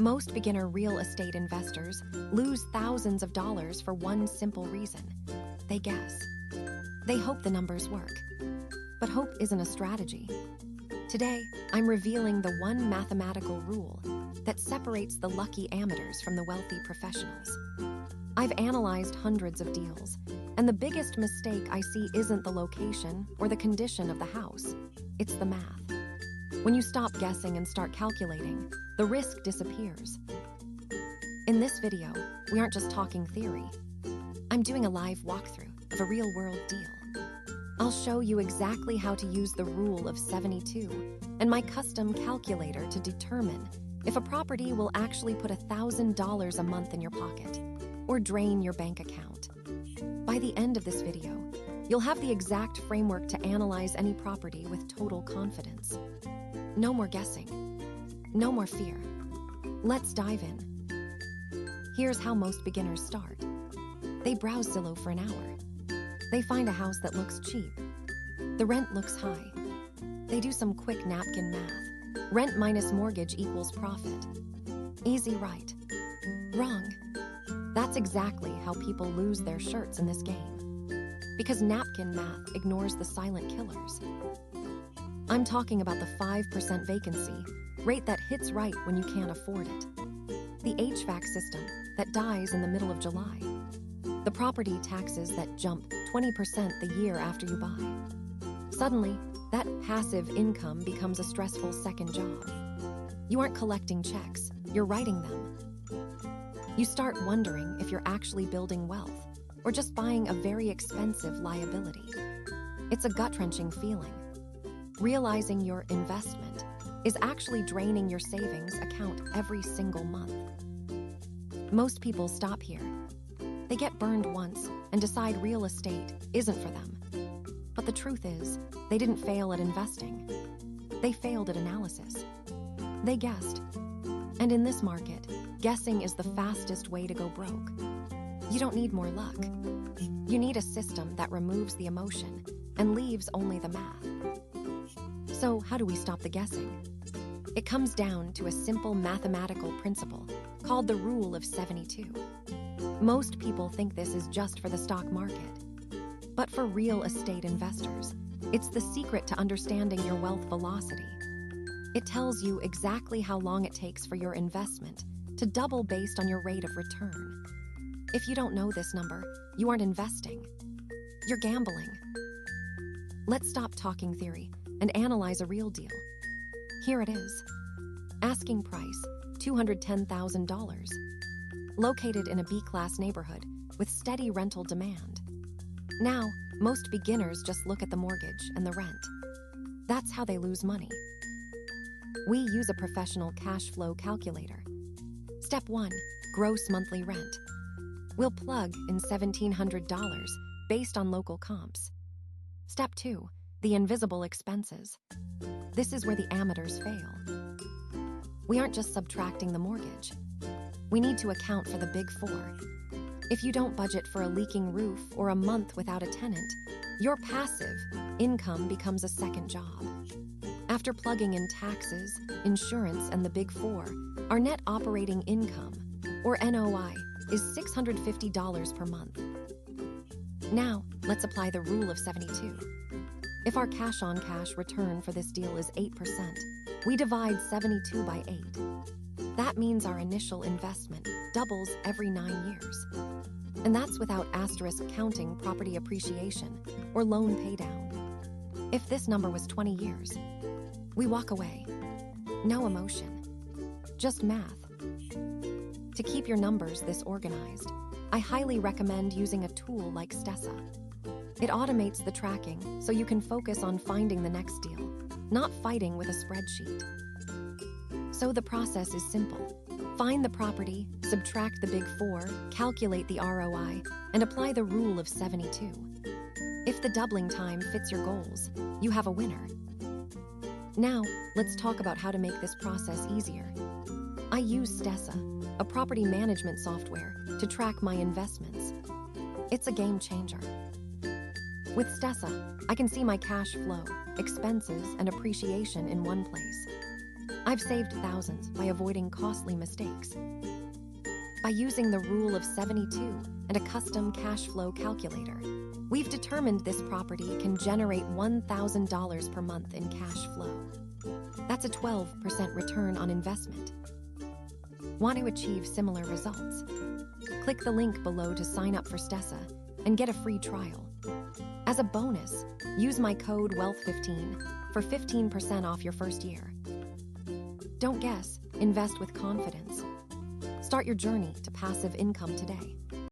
Most beginner real estate investors lose thousands of dollars for one simple reason. They guess. They hope the numbers work. But hope isn't a strategy. Today, I'm revealing the one mathematical rule that separates the lucky amateurs from the wealthy professionals. I've analyzed hundreds of deals, and the biggest mistake I see isn't the location or the condition of the house. It's the math. When you stop guessing and start calculating, the risk disappears. In this video, we aren't just talking theory. I'm doing a live walkthrough of a real-world deal. I'll show you exactly how to use the rule of 72 and my custom calculator to determine if a property will actually put $1,000 a month in your pocket or drain your bank account. By the end of this video, you'll have the exact framework to analyze any property with total confidence. No more guessing. No more fear. Let's dive in. Here's how most beginners start. They browse Zillow for an hour. They find a house that looks cheap. The rent looks high. They do some quick napkin math. Rent minus mortgage equals profit. Easy, right? Wrong. That's exactly how people lose their shirts in this game. Because napkin math ignores the silent killers. I'm talking about the 5% vacancy rate that hits right when you can't afford it. The HVAC system that dies in the middle of July. The property taxes that jump 20% the year after you buy. Suddenly, that passive income becomes a stressful second job. You aren't collecting checks, you're writing them. You start wondering if you're actually building wealth or just buying a very expensive liability. It's a gut-wrenching feeling. Realizing your investment is actually draining your savings account every single month. Most people stop here. They get burned once and decide real estate isn't for them. But the truth is, they didn't fail at investing. They failed at analysis. They guessed. And in this market, guessing is the fastest way to go broke. You don't need more luck. You need a system that removes the emotion and leaves only the math. So how do we stop the guessing? It comes down to a simple mathematical principle called the rule of 72. Most people think this is just for the stock market. But for real estate investors, it's the secret to understanding your wealth velocity. It tells you exactly how long it takes for your investment to double based on your rate of return. If you don't know this number, you aren't investing. You're gambling. Let's stop talking theory and analyze a real deal. Here it is. Asking price, $210,000. Located in a B-class neighborhood with steady rental demand. Now, most beginners just look at the mortgage and the rent. That's how they lose money. We use a professional cash flow calculator. Step 1, gross monthly rent. We'll plug in $1,700 based on local comps. Step 2, the invisible expenses. This is where the amateurs fail. We aren't just subtracting the mortgage. We need to account for the big four. If you don't budget for a leaking roof or a month without a tenant, your passive income becomes a second job. After plugging in taxes, insurance, and the big four, our net operating income, or NOI, is $650 per month. Now, let's apply the rule of 72. If our cash-on-cash return for this deal is 8%, we divide 72 by 8. That means our initial investment doubles every 9 years. And that's without asterisk counting property appreciation or loan paydown. If this number was 20 years, we walk away. No emotion, just math. To keep your numbers this organized, I highly recommend using a tool like Stessa. It automates the tracking so you can focus on finding the next deal, not fighting with a spreadsheet. So the process is simple. Find the property, subtract the big four, calculate the ROI, and apply the rule of 72. If the doubling time fits your goals, you have a winner. Now, let's talk about how to make this process easier. I use Stessa, a property management software, to track my investments. It's a game changer. With Stessa, I can see my cash flow, expenses, and appreciation in one place. I've saved thousands by avoiding costly mistakes. By using the rule of 72 and a custom cash flow calculator, we've determined this property can generate $1,000 per month in cash flow. That's a 12% return on investment. Want to achieve similar results? Click the link below to sign up for Stessa and get a free trial. As a bonus, use my code WEALTH15 for 15% off your first year. Don't guess, invest with confidence. Start your journey to passive income today.